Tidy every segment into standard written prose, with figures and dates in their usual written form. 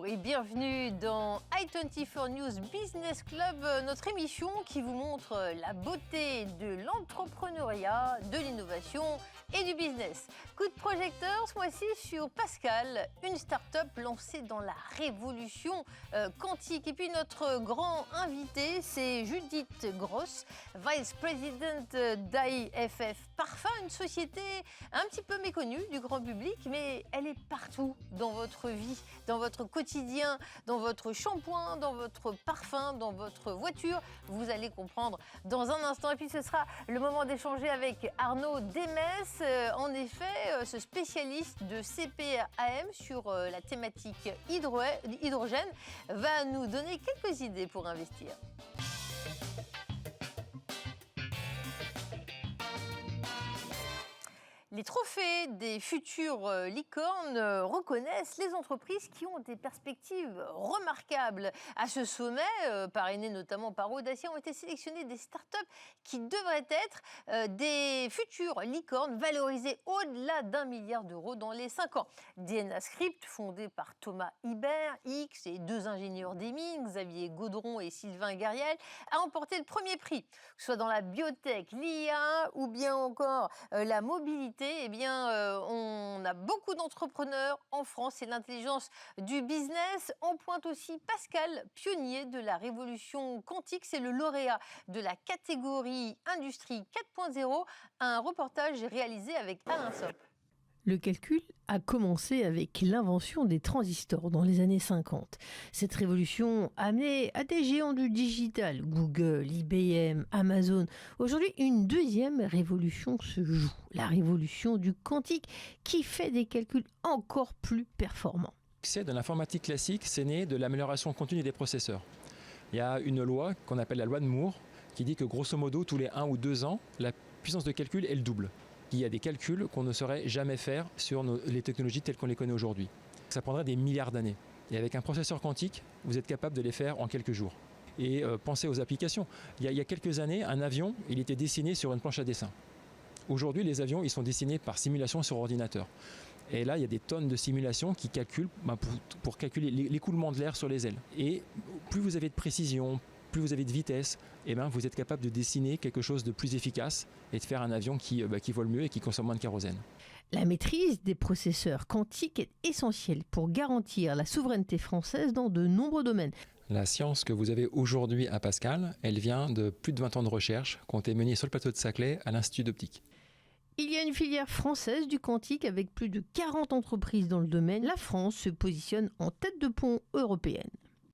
et bienvenue dans i24 News Business Club, notre émission qui vous montre la beauté de l'entrepreneuriat, de l'innovation et du business. Coup de projecteur ce mois-ci sur Pascal, une start-up lancée dans la révolution quantique. Et puis notre grand invité, c'est Judith Gross, Vice President d'IFF Parfum, une société un petit peu méconnue du grand public, mais elle est partout dans votre vie, dans votre quotidien, dans votre shampoing, dans votre parfum, dans votre voiture. Vous allez comprendre dans un instant. Et puis ce sera le moment d'échanger avec Arnaud Demès, en effet, ce spécialiste de CPAM sur la thématique hydrogène va nous donner quelques idées pour investir. Les trophées des futures licornes reconnaissent les entreprises qui ont des perspectives remarquables. À ce sommet, parrainé notamment par Audacia, ont été sélectionnées des startups qui devraient être des futures licornes valorisées au-delà d'1 milliard d'euros dans les 5 ans. DNA Script, fondé par Thomas Hibert, X et 2 ingénieurs des mines, Xavier Gaudron et Sylvain Gariel, a emporté le premier prix, que ce soit dans la biotech, l'IA ou bien encore la mobilité. Eh bien, on a beaucoup d'entrepreneurs en France et l'intelligence du business. On pointe aussi Pascal, pionnier de la révolution quantique. C'est le lauréat de la catégorie Industrie 4.0. Un reportage réalisé avec Alain Sopp. Le calcul a commencé avec l'invention des transistors dans les années 50. Cette révolution a amené à des géants du digital, Google, IBM, Amazon. Aujourd'hui, une deuxième révolution se joue, la révolution du quantique qui fait des calculs encore plus performants. L'accès de l'informatique classique, c'est né de l'amélioration continue des processeurs. Il y a une loi qu'on appelle la loi de Moore qui dit que grosso modo, tous les 1 ou 2 ans, la puissance de calcul est le double. Il y a des calculs qu'on ne saurait jamais faire sur les technologies telles qu'on les connaît aujourd'hui. Ça prendrait des milliards d'années. Et avec un processeur quantique, vous êtes capable de les faire en quelques jours. Et pensez aux applications. Il y a quelques années, un avion, il était dessiné sur une planche à dessin. Aujourd'hui, les avions, ils sont dessinés par simulation sur ordinateur. Et là, il y a des tonnes de simulations qui calculent pour calculer l'écoulement de l'air sur les ailes. Et plus vous avez de précision, plus vous avez de vitesse, eh ben, vous êtes capable de dessiner quelque chose de plus efficace et de faire un avion qui vole mieux et qui consomme moins de kérosène. La maîtrise des processeurs quantiques est essentielle pour garantir la souveraineté française dans de nombreux domaines. La science que vous avez aujourd'hui à Pascal, elle vient de plus de 20 ans de recherche qui ont été menées sur le plateau de Saclay à l'Institut d'optique. Il y a une filière française du quantique avec plus de 40 entreprises dans le domaine. La France se positionne en tête de pont européenne.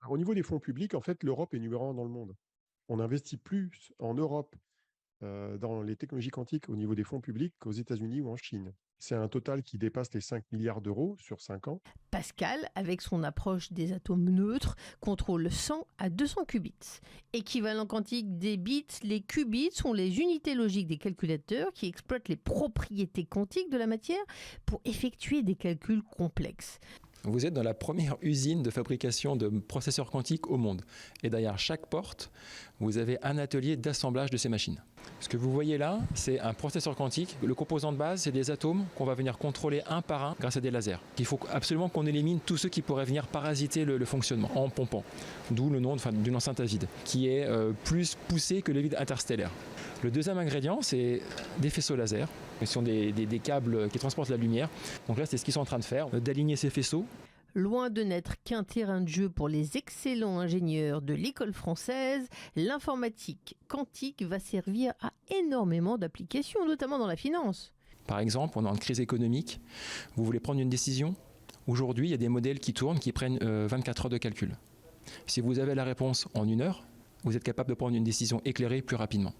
Au niveau des fonds publics, en fait, l'Europe est numéro 1 dans le monde. On investit plus en Europe dans les technologies quantiques au niveau des fonds publics qu'aux États-Unis ou en Chine. C'est un total qui dépasse les 5 milliards d'euros sur 5 ans. Pascal, avec son approche des atomes neutres, contrôle 100 à 200 qubits. Équivalent quantique des bits, les qubits sont les unités logiques des calculateurs qui exploitent les propriétés quantiques de la matière pour effectuer des calculs complexes. Vous êtes dans la première usine de fabrication de processeurs quantiques au monde. Et derrière chaque porte, vous avez un atelier d'assemblage de ces machines. Ce que vous voyez là, c'est un processeur quantique. Le composant de base, c'est des atomes qu'on va venir contrôler un par un grâce à des lasers. Il faut absolument qu'on élimine tous ceux qui pourraient venir parasiter le fonctionnement en pompant. D'où le nom d'une enceinte à vide, qui est plus poussée que le vide interstellaire. Le deuxième ingrédient, c'est des faisceaux laser. Ce sont des câbles qui transportent la lumière. Donc là, c'est ce qu'ils sont en train de faire, d'aligner ces faisceaux. Loin de n'être qu'un terrain de jeu pour les excellents ingénieurs de l'école française, l'informatique quantique va servir à énormément d'applications, notamment dans la finance. Par exemple, on est en crise économique. Vous voulez prendre une décision. Aujourd'hui, il y a des modèles qui tournent, qui prennent 24 heures de calcul. Si vous avez la réponse en 1 heure, vous êtes capable de prendre une décision éclairée plus rapidement.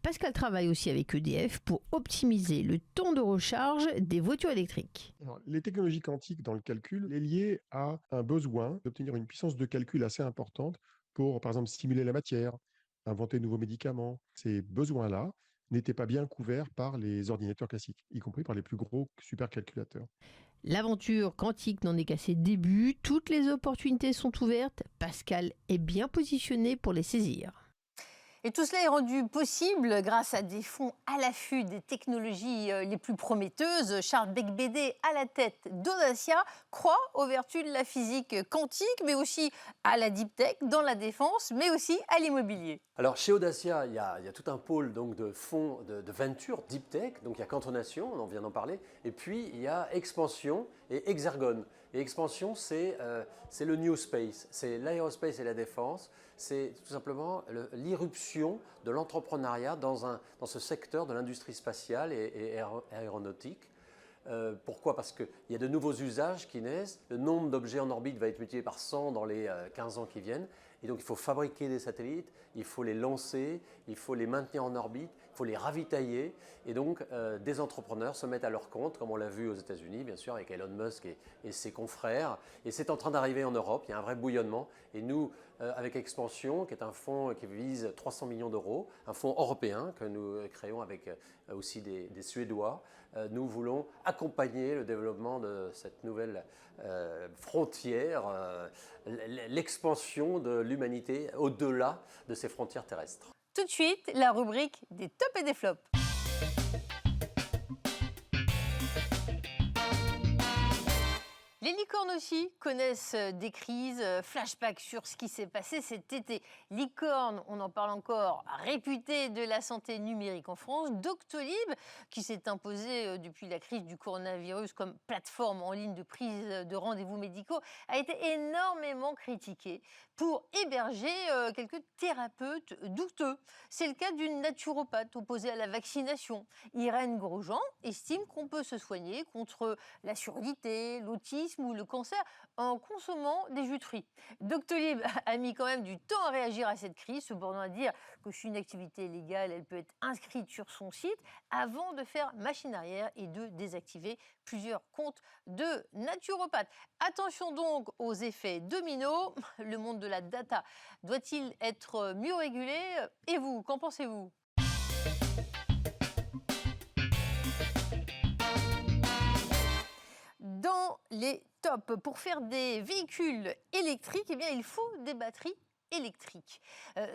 Pascal travaille aussi avec EDF pour optimiser le temps de recharge des voitures électriques. Alors, les technologies quantiques dans le calcul est lié à un besoin d'obtenir une puissance de calcul assez importante pour, par exemple, stimuler la matière, inventer de nouveaux médicaments. Ces besoins-là n'étaient pas bien couverts par les ordinateurs classiques, y compris par les plus gros supercalculateurs. L'aventure quantique n'en est qu'à ses débuts. Toutes les opportunités sont ouvertes. Pascal est bien positionné pour les saisir. Et tout cela est rendu possible grâce à des fonds à l'affût des technologies les plus prometteuses. Charles Beigbeder, à la tête d'Audacia, croit aux vertus de la physique quantique, mais aussi à la deep tech, dans la défense, mais aussi à l'immobilier. Alors chez Audacia, il y a tout un pôle donc, de fonds de venture, deep tech, donc il y a Cantonation, on vient d'en parler, et puis il y a Expansion et Hexagone. Et Expansion, c'est le New Space, c'est l'aérospace et la défense, c'est tout simplement l'irruption de l'entrepreneuriat dans ce secteur de l'industrie spatiale et aéronautique. Pourquoi? Parce qu'il y a de nouveaux usages qui naissent, le nombre d'objets en orbite va être multiplié par 100 dans les 15 ans qui viennent, et donc il faut fabriquer des satellites, il faut les lancer, il faut les maintenir en orbite, il faut les ravitailler, et donc des entrepreneurs se mettent à leur compte, comme on l'a vu aux États-Unis, bien sûr, avec Elon Musk et ses confrères, et c'est en train d'arriver en Europe, il y a un vrai bouillonnement, et nous, avec Expansion, qui est un fonds qui vise 300 millions d'euros, un fonds européen que nous créons avec aussi des Suédois, nous voulons accompagner le développement de cette nouvelle frontière, l'expansion de l'humanité au-delà de ses frontières terrestres. Tout de suite, la rubrique des tops et des flops. Les licornes aussi connaissent des crises. Flashback sur ce qui s'est passé cet été. Licorne, on en parle encore, réputée de la santé numérique en France. Doctolib, qui s'est imposé depuis la crise du coronavirus comme plateforme en ligne de prise de rendez-vous médicaux, a été énormément critiqué pour héberger quelques thérapeutes douteux. C'est le cas d'une naturopathe opposée à la vaccination. Irène Grosjean estime qu'on peut se soigner contre la surdité, l'autisme ou le cancer en consommant des jus de fruits. Doctolib a mis quand même du temps à réagir à cette crise, se bornant à dire que si une activité est légale, elle peut être inscrite sur son site avant de faire machine arrière et de désactiver plusieurs comptes de naturopathes. Attention donc aux effets dominos. Le monde de la data doit-il être mieux régulé? Et vous, qu'en pensez-vous? Dans les tops, pour faire des véhicules électriques, eh bien, il faut des batteries électriques.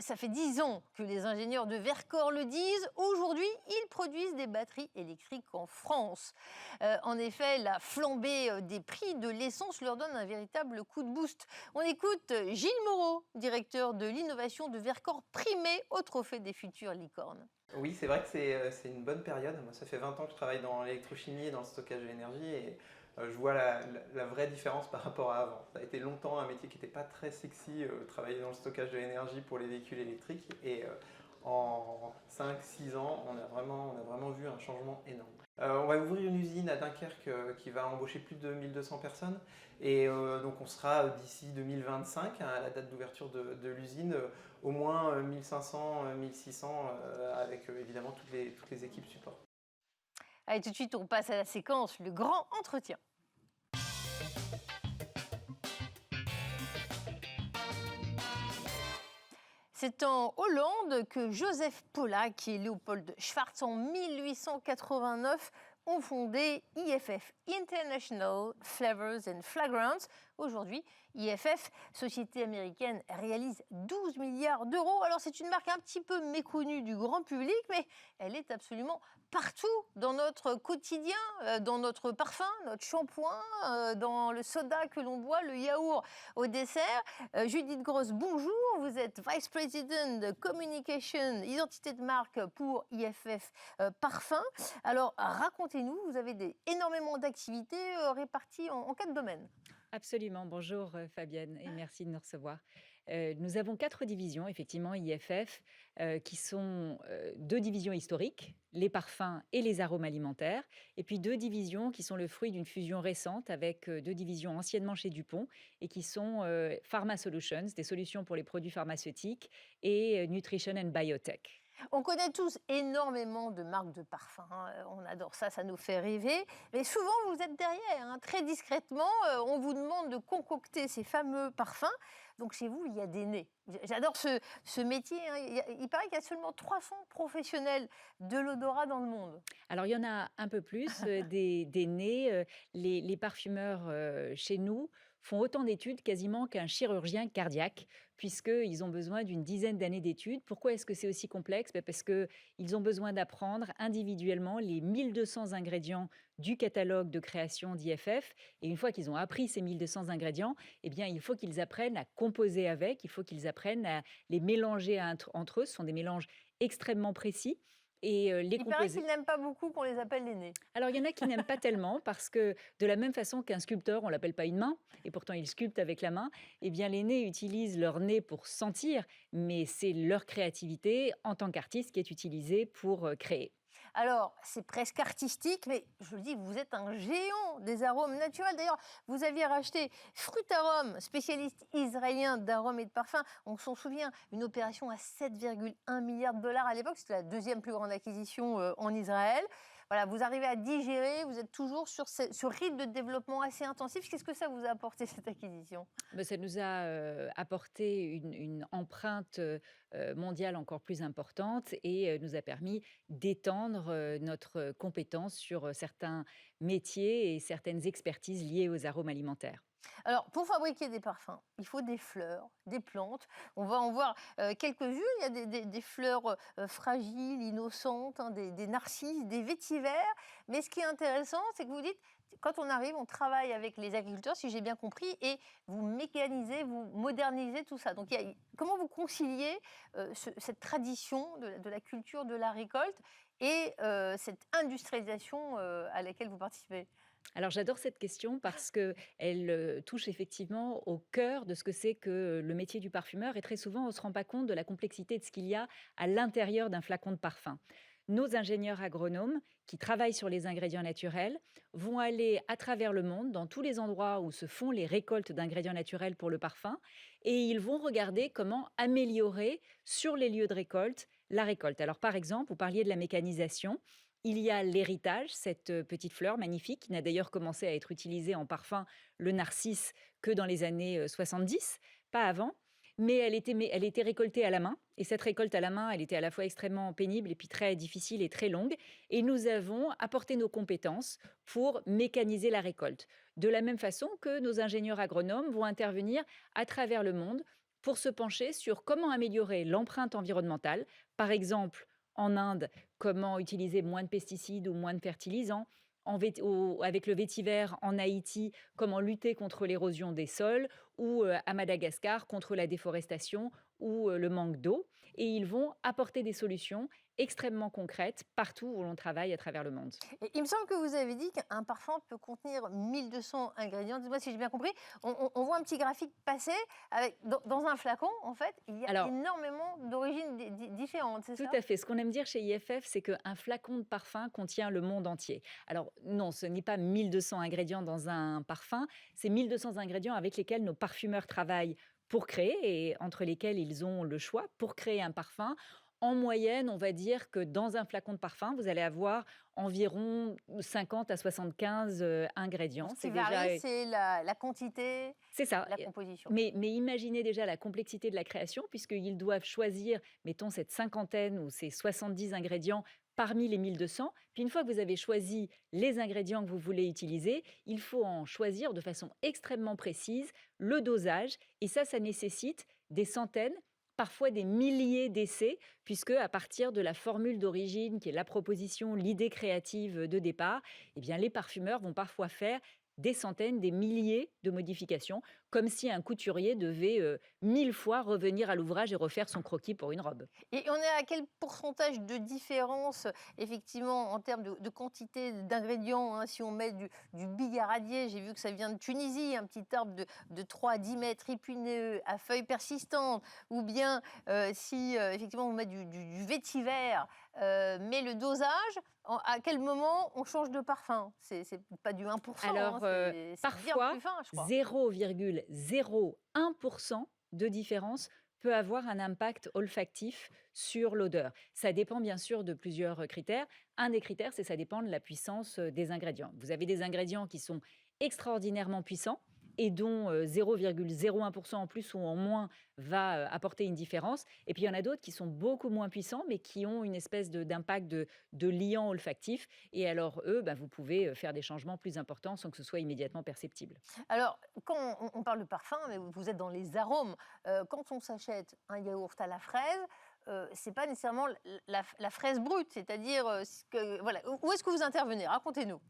Ça fait 10 ans que les ingénieurs de Verkor le disent. Aujourd'hui, ils produisent des batteries électriques en France. En effet, la flambée des prix de l'essence leur donne un véritable coup de boost. On écoute Gilles Moreau, directeur de l'innovation de Verkor, primé au trophée des futures licornes. Oui, c'est vrai que c'est une bonne période. Moi, ça fait 20 ans que je travaille dans l'électrochimie et dans le stockage de l'énergie et je vois la vraie différence par rapport à avant. Ça a été longtemps un métier qui n'était pas très sexy, travailler dans le stockage de l'énergie pour les véhicules électriques. Et en 5-6 ans, on a vraiment vu un changement énorme. On va ouvrir une usine à Dunkerque qui va embaucher plus de 1200 personnes. Et donc on sera d'ici 2025, à la date d'ouverture de l'usine, au moins 1500, 1600, avec évidemment toutes les équipes support. Allez, tout de suite, on passe à la séquence, le grand entretien. C'est en Hollande que Joseph Pollack et Leopold Schwartz, en 1889, ont fondé IFF, International Flavors and Fragrances. Aujourd'hui, IFF, société américaine, réalise 12 milliards d'euros. Alors c'est une marque un petit peu méconnue du grand public, mais elle est absolument partout dans notre quotidien, dans notre parfum, notre shampoing, dans le soda que l'on boit, le yaourt au dessert. Judith Gross, bonjour, vous êtes Vice President de Communication, identité de marque pour IFF Parfum. Alors racontez-nous, vous avez énormément d'activités réparties en 4 domaines. Absolument. Bonjour Fabienne et merci de nous recevoir. Nous avons 4 divisions, effectivement, IFF, qui sont 2 divisions historiques, les parfums et les arômes alimentaires, et puis 2 divisions qui sont le fruit d'une fusion récente avec 2 divisions anciennement chez Dupont et qui sont Pharma Solutions, des solutions pour les produits pharmaceutiques, et Nutrition and Biotech. On connaît tous énormément de marques de parfums, on adore ça, ça nous fait rêver. Mais souvent, vous êtes derrière, très discrètement, on vous demande de concocter ces fameux parfums. Donc chez vous, il y a des nez. J'adore ce métier. Il paraît qu'il y a seulement 300 professionnels de l'odorat dans le monde. Alors, il y en a un peu plus, des nez. Les parfumeurs chez nous font autant d'études quasiment qu'un chirurgien cardiaque, puisqu'ils ont besoin d'une dizaine d'années d'études. Pourquoi est-ce que c'est aussi complexe? Parce qu'ils ont besoin d'apprendre individuellement les 1200 ingrédients du catalogue de création d'IFF. Et une fois qu'ils ont appris ces 1200 ingrédients, eh bien, il faut qu'ils apprennent à composer avec, il faut qu'ils apprennent à les mélanger entre eux. Ce sont des mélanges extrêmement précis. Et les Il paraît composer. qu'ils n'aiment pas beaucoup qu'on les appelle les nez. Alors, il y en a qui n'aiment pas tellement parce que, de la même façon qu'un sculpteur, on l'appelle pas une main, et pourtant il sculpte avec la main, eh bien, les nez utilisent leur nez pour sentir, mais c'est leur créativité en tant qu'artiste qui est utilisée pour créer. Alors, c'est presque artistique, mais je le dis, vous êtes un géant des arômes naturels. D'ailleurs, vous aviez racheté Frutarom, spécialiste israélien d'arômes et de parfums. On s'en souvient, une opération à 7,1 milliards de dollars à l'époque. C'était la deuxième plus grande acquisition en Israël. Voilà, vous arrivez à digérer, vous êtes toujours sur ce rythme de développement assez intensif. Qu'est-ce que ça vous a apporté, cette acquisition? Ça nous a apporté une empreinte mondiale encore plus importante et nous a permis d'étendre notre compétence sur certains métiers et certaines expertises liées aux arômes alimentaires. Alors, pour fabriquer des parfums, il faut des fleurs, des plantes. On va en voir quelques-unes. Il y a des fleurs fragiles, innocentes, hein, des narcisses, des vétivers. Mais ce qui est intéressant, c'est que vous dites, quand on arrive, on travaille avec les agriculteurs, si j'ai bien compris, et vous mécanisez, vous modernisez tout ça. Donc, comment vous conciliez cette tradition de la culture de la récolte et cette industrialisation à laquelle vous participez? Alors j'adore cette question parce qu'elle touche effectivement au cœur de ce que c'est que le métier du parfumeur et très souvent on ne se rend pas compte de la complexité de ce qu'il y a à l'intérieur d'un flacon de parfum. Nos ingénieurs agronomes qui travaillent sur les ingrédients naturels vont aller à travers le monde, dans tous les endroits où se font les récoltes d'ingrédients naturels pour le parfum, et ils vont regarder comment améliorer sur les lieux de récolte la récolte. Alors par exemple, vous parliez de la mécanisation. Il y a l'héritage, cette petite fleur magnifique, qui n'a d'ailleurs commencé à être utilisée en parfum, le narcisse, que dans les années 70, pas avant. Mais elle était récoltée à la main. Et cette récolte à la main, elle était à la fois extrêmement pénible et puis très difficile et très longue. Et nous avons apporté nos compétences pour mécaniser la récolte. De la même façon que nos ingénieurs agronomes vont intervenir à travers le monde pour se pencher sur comment améliorer l'empreinte environnementale. Par exemple, en Inde, comment utiliser moins de pesticides ou moins de fertilisants. Avec le vétiver en Haïti, comment lutter contre l'érosion des sols, ou à Madagascar contre la déforestation ou le manque d'eau. Et ils vont apporter des solutions extrêmement concrètes partout où l'on travaille à travers le monde. Et il me semble que vous avez dit qu'un parfum peut contenir 1200 ingrédients. Dites-moi si j'ai bien compris. On voit un petit graphique passer avec, dans un flacon, en fait, il y a énormément d'origines différentes, c'est ça? Tout à fait. Ce qu'on aime dire chez IFF, c'est qu'un flacon de parfum contient le monde entier. Alors non, ce n'est pas 1200 ingrédients dans un parfum, c'est 1200 ingrédients avec lesquels nos parfumeurs travaillent pour créer et entre lesquels ils ont le choix pour créer un parfum. En moyenne, on va dire que dans un flacon de parfum, vous allez avoir environ 50 à 75 ingrédients. Ce qui varie, c'est la quantité, c'est ça. La composition. Mais imaginez déjà la complexité de la création, puisqu'ils doivent choisir, mettons, cette cinquantaine ou ces 70 ingrédients parmi les 1200. Puis une fois que vous avez choisi les ingrédients que vous voulez utiliser, il faut en choisir de façon extrêmement précise le dosage. Et ça nécessite des centaines, parfois des milliers d'essais, puisque à partir de la formule d'origine, qui est la proposition, l'idée créative de départ, eh bien, les parfumeurs vont parfois faire des centaines, des milliers de modifications, comme si un couturier devait 1000 fois revenir à l'ouvrage et refaire son croquis pour une robe. Et on est à quel pourcentage de différence, effectivement, en termes de quantité d'ingrédients, hein, si on met du bigaradier, j'ai vu que ça vient de Tunisie, un petit arbre de 3 à 10 mètres épineux, à feuilles persistantes, ou bien si effectivement on met du vétiver, mais le dosage, à quel moment on change de parfum? C'est pas du 1%. Alors, c'est parfois, bien plus fin, je crois. 0,01% de différence peut avoir un impact olfactif sur l'odeur. Ça dépend bien sûr de plusieurs critères. Un des critères, c'est ça dépend de la puissance des ingrédients. Vous avez des ingrédients qui sont extraordinairement puissants et dont 0,01% en plus ou en moins va apporter une différence. Et puis il y en a d'autres qui sont beaucoup moins puissants, mais qui ont une espèce d'impact de liant olfactif. Et alors eux, vous pouvez faire des changements plus importants sans que ce soit immédiatement perceptible. Alors, quand on parle de parfum, mais vous êtes dans les arômes, quand on s'achète un yaourt à la fraise, c'est pas nécessairement la fraise brute, c'est-à-dire, voilà, où est-ce que vous intervenez? Racontez-nous.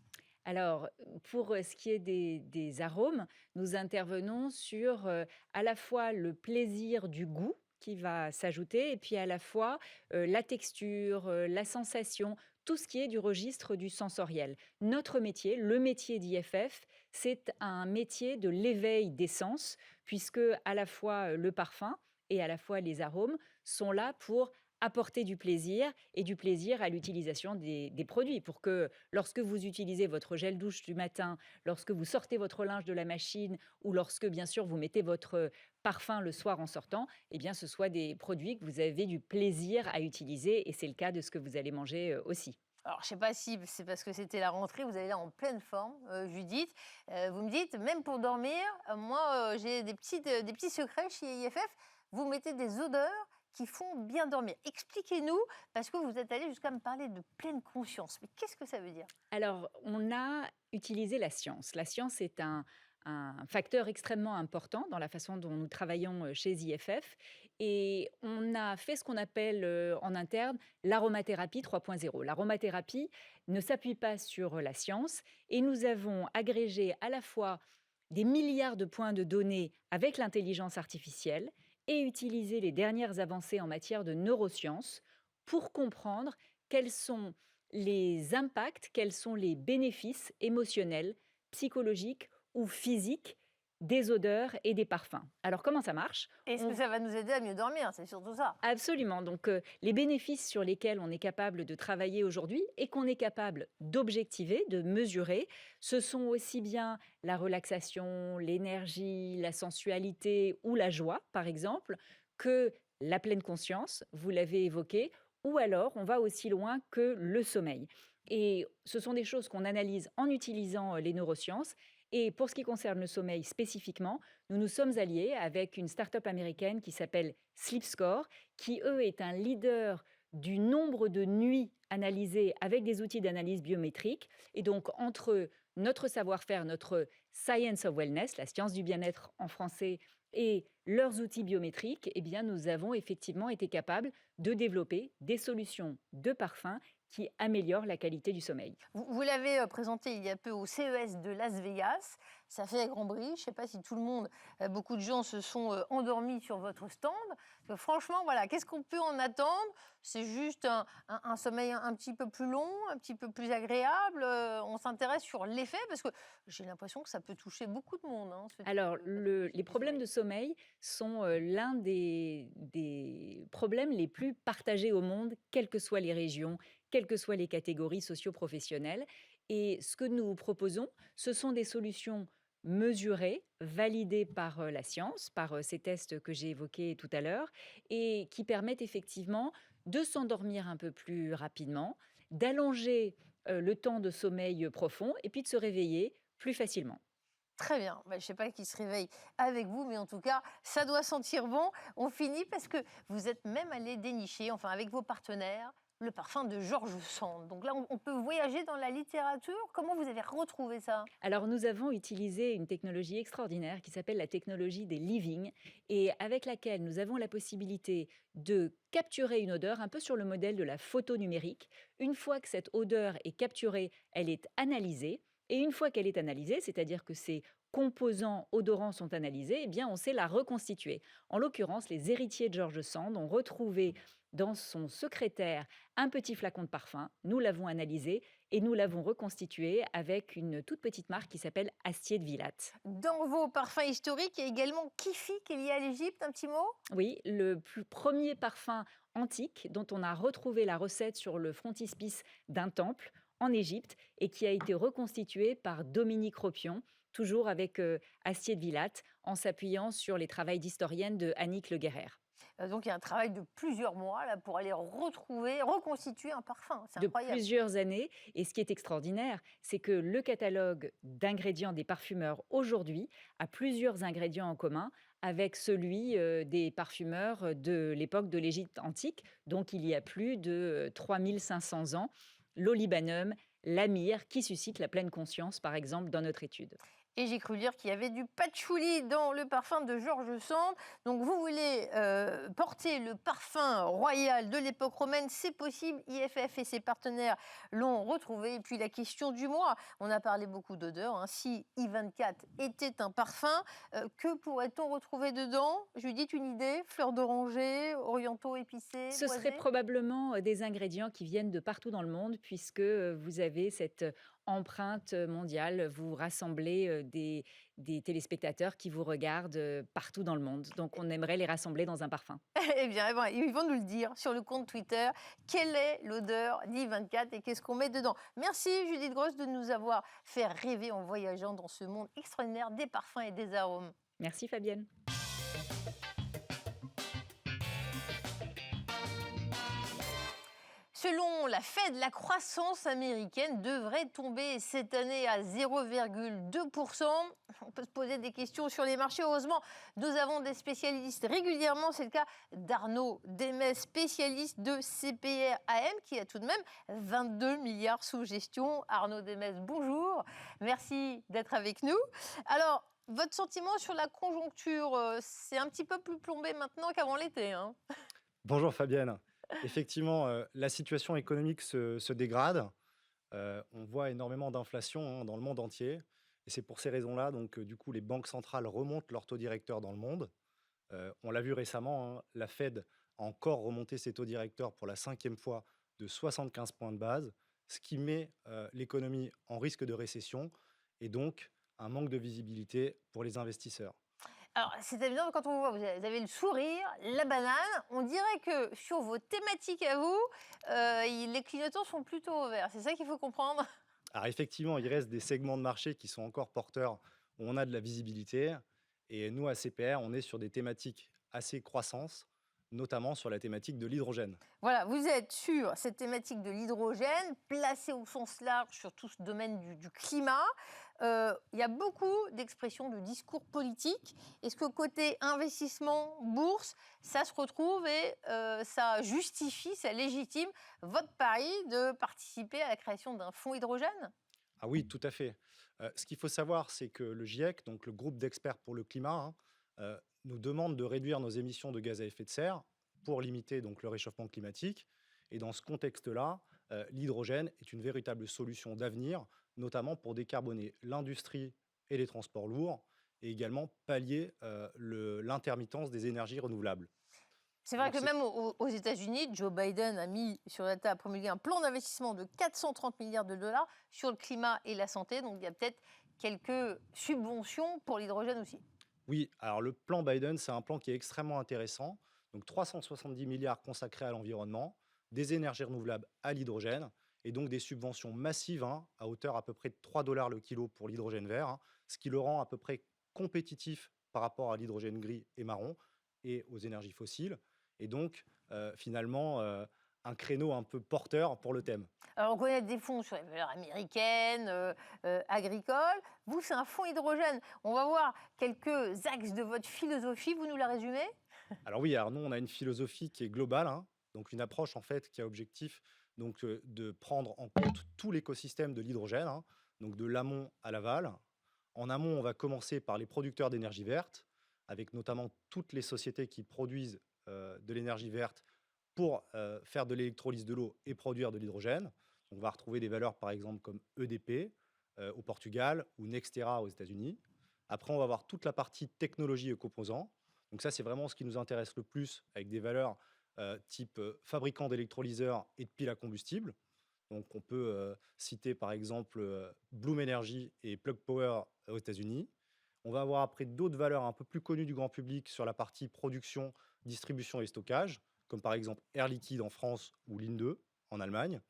Alors, pour ce qui est des arômes, nous intervenons sur à la fois le plaisir du goût qui va s'ajouter, et puis à la fois la texture, la sensation, tout ce qui est du registre du sensoriel. Notre métier, le métier d'IFF, c'est un métier de l'éveil des sens, puisque à la fois le parfum et à la fois les arômes sont là pour apporter du plaisir et du plaisir à l'utilisation des produits pour que lorsque vous utilisez votre gel douche du matin, lorsque vous sortez votre linge de la machine ou lorsque bien sûr vous mettez votre parfum le soir en sortant, eh bien ce soit des produits que vous avez du plaisir à utiliser et c'est le cas de ce que vous allez manger aussi. Alors, je ne sais pas si c'est parce que c'était la rentrée, vous avez l'air en pleine forme, Judith. Vous me dites, même pour dormir, moi, j'ai des petits secrets chez IFF. Vous mettez des odeurs qui font bien dormir. Expliquez-nous, parce que vous êtes allé jusqu'à me parler de pleine conscience. Mais qu'est-ce que ça veut dire? Alors, on a utilisé la science. La science est un facteur extrêmement important dans la façon dont nous travaillons chez IFF. Et on a fait ce qu'on appelle en interne l'aromathérapie 3.0. L'aromathérapie ne s'appuie pas sur la science et nous avons agrégé à la fois des milliards de points de données avec l'intelligence artificielle et utilisé les dernières avancées en matière de neurosciences pour comprendre quels sont les impacts, quels sont les bénéfices émotionnels, psychologiques ou physiques des odeurs et des parfums. Alors comment ça marche? Est-ce que ça va nous aider à mieux dormir? C'est surtout ça. Absolument. Donc, les bénéfices sur lesquels on est capable de travailler aujourd'hui et qu'on est capable d'objectiver, de mesurer, ce sont aussi bien la relaxation, l'énergie, la sensualité ou la joie, par exemple, que la pleine conscience, vous l'avez évoqué, ou alors on va aussi loin que le sommeil. Et ce sont des choses qu'on analyse en utilisant les neurosciences. Et pour ce qui concerne le sommeil spécifiquement, nous nous sommes alliés avec une start-up américaine qui s'appelle SleepScore, qui, eux, est un leader du nombre de nuits analysées avec des outils d'analyse biométrique. Et donc, entre notre savoir-faire, notre Science of Wellness, la science du bien-être en français, et leurs outils biométriques, eh bien, nous avons effectivement été capables de développer des solutions de parfum qui améliorent la qualité du sommeil. Vous l'avez présenté il y a peu au CES de Las Vegas. Ça fait grand bruit. Je ne sais pas si tout le monde, beaucoup de gens se sont endormis sur votre stand. Franchement, voilà, qu'est-ce qu'on peut en attendre? C'est juste un sommeil un petit peu plus long, un petit peu plus agréable. On s'intéresse sur l'effet parce que j'ai l'impression que ça peut toucher beaucoup de monde, hein, ce type Alors, de les problèmes de sommeil sont l'un des problèmes les plus partagés au monde, quelles que soient les régions, quelles que soient les catégories socio-professionnelles. Et ce que nous proposons, ce sont des solutions mesurées, validées par la science, par ces tests que j'ai évoqués tout à l'heure, et qui permettent effectivement de s'endormir un peu plus rapidement, d'allonger le temps de sommeil profond, et puis de se réveiller plus facilement. Très bien. Je ne sais pas qui se réveille avec vous, mais en tout cas, ça doit sentir bon. On finit parce que vous êtes même allé dénicher, enfin avec vos partenaires, le parfum de George Sand. Donc là, on peut voyager dans la littérature. Comment vous avez retrouvé ça? Alors, nous avons utilisé une technologie extraordinaire qui s'appelle la technologie des living et avec laquelle nous avons la possibilité de capturer une odeur un peu sur le modèle de la photo numérique. Une fois que cette odeur est capturée, elle est analysée. Et une fois qu'elle est analysée, c'est-à-dire que ces composants odorants sont analysés, eh bien, on sait la reconstituer. En l'occurrence, les héritiers de George Sand ont retrouvé dans son secrétaire un petit flacon de parfum. Nous l'avons analysé et nous l'avons reconstitué avec une toute petite marque qui s'appelle Astier de Vilat. Dans vos parfums historiques, il y a également Kifi qui est lié à l'Égypte. Un petit mot? Oui, le plus premier parfum antique dont on a retrouvé la recette sur le frontispice d'un temple en Égypte et qui a été reconstitué par Dominique Ropion, toujours avec Astier de Vilat, en s'appuyant sur les travaux d'historienne de Annick Le Guerrer. Donc il y a un travail de plusieurs mois là, pour aller reconstituer un parfum. C'est De incroyable. plusieurs années. Et ce qui est extraordinaire, c'est que le catalogue d'ingrédients des parfumeurs aujourd'hui a plusieurs ingrédients en commun avec celui des parfumeurs de l'époque de l'Égypte antique, donc il y a plus de 3500 ans. L'olibanum, la myrrhe, qui suscite la pleine conscience, par exemple, dans notre étude. Et j'ai cru lire qu'il y avait du patchouli dans le parfum de George Sand. Donc vous voulez porter le parfum royal de l'époque romaine, c'est possible. IFF et ses partenaires l'ont retrouvé. Et puis la question du mois, on a parlé beaucoup d'odeurs. Hein. Si I24 était un parfum, que pourrait-on retrouver dedans Judith, une idée? Fleurs d'oranger, orientaux épicés, Ce serait boisés? probablement des ingrédients qui viennent de partout dans le monde, puisque vous avez cette empreinte mondiale. Vous rassemblez des téléspectateurs qui vous regardent partout dans le monde. Donc, on aimerait les rassembler dans un parfum. Eh bien, ils vont nous le dire sur le compte Twitter. Quelle est l'odeur d'I24 et qu'est-ce qu'on met dedans? Merci Judith Gross de nous avoir fait rêver en voyageant dans ce monde extraordinaire des parfums et des arômes. Merci Fabienne. Selon la Fed, la croissance américaine devrait tomber cette année à 0,2%. On peut se poser des questions sur les marchés. Heureusement, nous avons des spécialistes régulièrement. C'est le cas d'Arnaud Demès, spécialiste de CPR AM, qui a tout de même 22 milliards sous gestion. Arnaud Demès, bonjour. Merci d'être avec nous. Alors, votre sentiment sur la conjoncture, c'est un petit peu plus plombé maintenant qu'avant l'été, hein? Bonjour Fabienne. Effectivement, la situation économique se dégrade. On voit énormément d'inflation dans le monde entier. Et c'est pour ces raisons-là, donc, du coup, les banques centrales remontent leur taux directeur dans le monde. On l'a vu récemment, hein, la Fed a encore remonté ses taux directeurs pour la 5e fois de 75 points de base, ce qui met l'économie en risque de récession et donc un manque de visibilité pour les investisseurs. Alors, c'est évident, quand on vous voit, vous avez le sourire, la banane, on dirait que sur vos thématiques à vous, les clignotants sont plutôt au vert. C'est ça qu'il faut comprendre. Alors effectivement, il reste des segments de marché qui sont encore porteurs où on a de la visibilité. Et nous, à CPR, on est sur des thématiques assez croissance, notamment sur la thématique de l'hydrogène. Voilà, vous êtes sur cette thématique de l'hydrogène, placée au sens large sur tout ce domaine du climat. Il y a beaucoup d'expressions de discours politiques. Est-ce que côté investissement, bourse, ça se retrouve et ça justifie, ça légitime votre pari de participer à la création d'un fonds hydrogène? Ah oui, tout à fait. Ce qu'il faut savoir, c'est que le GIEC, donc le groupe d'experts pour le climat, hein, nous demande de réduire nos émissions de gaz à effet de serre pour limiter donc le réchauffement climatique. Et dans ce contexte-là, l'hydrogène est une véritable solution d'avenir, notamment pour décarboner l'industrie et les transports lourds, et également pallier l'intermittence des énergies renouvelables. C'est vrai Donc que c'est même aux États-Unis, Joe Biden a mis sur la table, promulgué un plan d'investissement de 430 milliards de dollars sur le climat et la santé. Donc il y a peut-être quelques subventions pour l'hydrogène aussi. Oui, alors le plan Biden, c'est un plan qui est extrêmement intéressant. Donc 370 milliards consacrés à l'environnement, des énergies renouvelables à l'hydrogène, et donc des subventions massives hein, à hauteur à peu près de 3 dollars le kilo pour l'hydrogène vert, hein, ce qui le rend à peu près compétitif par rapport à l'hydrogène gris et marron et aux énergies fossiles. Et donc, finalement, un créneau un peu porteur pour le thème. Alors on connaît des fonds sur les valeurs américaines, agricoles. Vous, c'est un fonds hydrogène. On va voir quelques axes de votre philosophie. Vous nous la résumez? Alors oui, alors nous, on a une philosophie qui est globale, hein, donc une approche en fait qui a objectif donc, de prendre en compte tout l'écosystème de l'hydrogène, hein, donc de l'amont à l'aval. En amont, on va commencer par les producteurs d'énergie verte, avec notamment toutes les sociétés qui produisent de l'énergie verte pour faire de l'électrolyse de l'eau et produire de l'hydrogène. On va retrouver des valeurs par exemple comme EDP au Portugal ou Nextera aux États-Unis. Après, on va voir toute la partie technologie et composants. Donc ça, c'est vraiment ce qui nous intéresse le plus avec des valeurs type fabricant d'électrolyseurs et de piles à combustible. Donc on peut citer par exemple Bloom Energy et Plug Power aux États-Unis. On va avoir après d'autres valeurs un peu plus connues du grand public sur la partie production, distribution et stockage, comme par exemple Air Liquide en France ou Linde en Allemagne.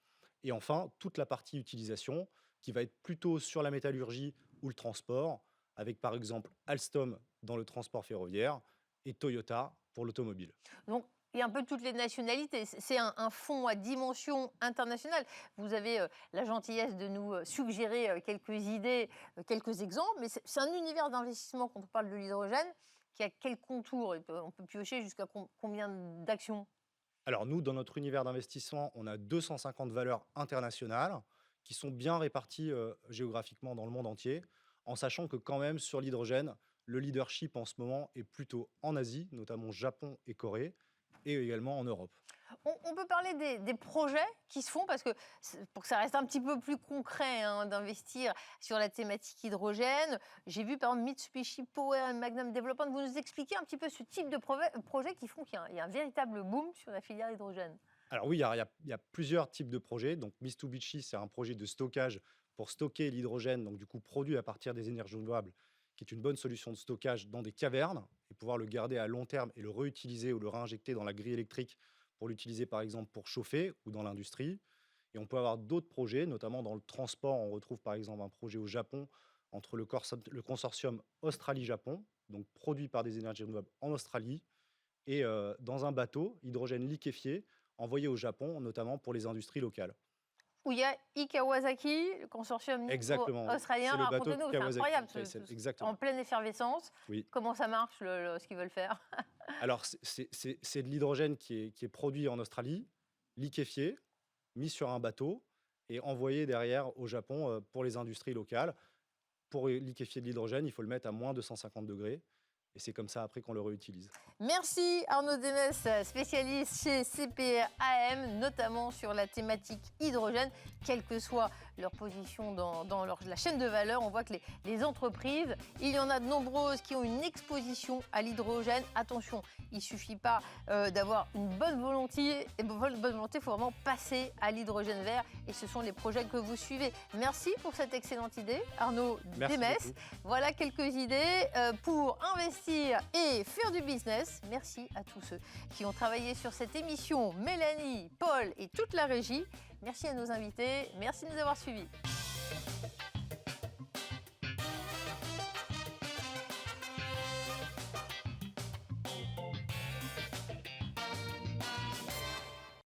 Et enfin, toute la partie utilisation qui va être plutôt sur la métallurgie ou le transport, avec par exemple Alstom dans le transport ferroviaire et Toyota pour l'automobile. Donc, il y a un peu toutes les nationalités. C'est un fonds à dimension internationale. Vous avez la gentillesse de nous suggérer quelques idées, quelques exemples, mais c'est un univers d'investissement quand on parle de l'hydrogène qui a quel contour? On peut piocher jusqu'à combien d'actions? Alors nous, dans notre univers d'investissement, on a 250 valeurs internationales qui sont bien réparties géographiquement dans le monde entier, en sachant que quand même sur l'hydrogène, le leadership en ce moment est plutôt en Asie, notamment Japon et Corée, et également en Europe. On peut parler des projets qui se font, parce que pour que ça reste un petit peu plus concret hein, d'investir sur la thématique hydrogène. J'ai vu par exemple Mitsubishi Power et Magnum Development. Vous nous expliquez un petit peu ce type de projets qui font qu'il y a un véritable boom sur la filière hydrogène? Alors oui, il y a plusieurs types de projets. Donc Mitsubishi, c'est un projet de stockage pour stocker l'hydrogène, donc du coup produit à partir des énergies renouvelables, qui est une bonne solution de stockage dans des cavernes et pouvoir le garder à long terme et le réutiliser ou le réinjecter dans la grille électrique pour l'utiliser par exemple pour chauffer ou dans l'industrie. Et on peut avoir d'autres projets, notamment dans le transport. On retrouve par exemple un projet au Japon entre le consortium Australie-Japon, donc produit par des énergies renouvelables en Australie, et dans un bateau hydrogène liquéfié envoyé au Japon, notamment pour les industries locales. Où il y a Kawasaki, le consortium Exactement, oui. australien. C'est le bateau Racontez-nous, c'est Kawasaki incroyable, Kaisen, exactement. en pleine effervescence. Oui. Comment ça marche, ce qu'ils veulent faire? Alors, c'est de l'hydrogène qui est produit en Australie, liquéfié, mis sur un bateau et envoyé derrière au Japon pour les industries locales. Pour liquéfier de l'hydrogène, il faut le mettre à moins de 150 degrés. Et c'est comme ça après qu'on le réutilise. Merci Arnaud Demess, spécialiste chez CPR-AM, notamment sur la thématique hydrogène. Quelle que soit leur position dans la chaîne de valeur, on voit que les entreprises, il y en a de nombreuses qui ont une exposition à l'hydrogène. Attention, il ne suffit pas d'avoir une bonne volonté, il faut vraiment passer à l'hydrogène vert. Et ce sont les projets que vous suivez. Merci pour cette excellente idée, Arnaud Demess. Voilà quelques idées pour investir et faire du business. Merci à tous ceux qui ont travaillé sur cette émission, Mélanie, Paul et toute la régie. Merci à nos invités. Merci de nous avoir suivis.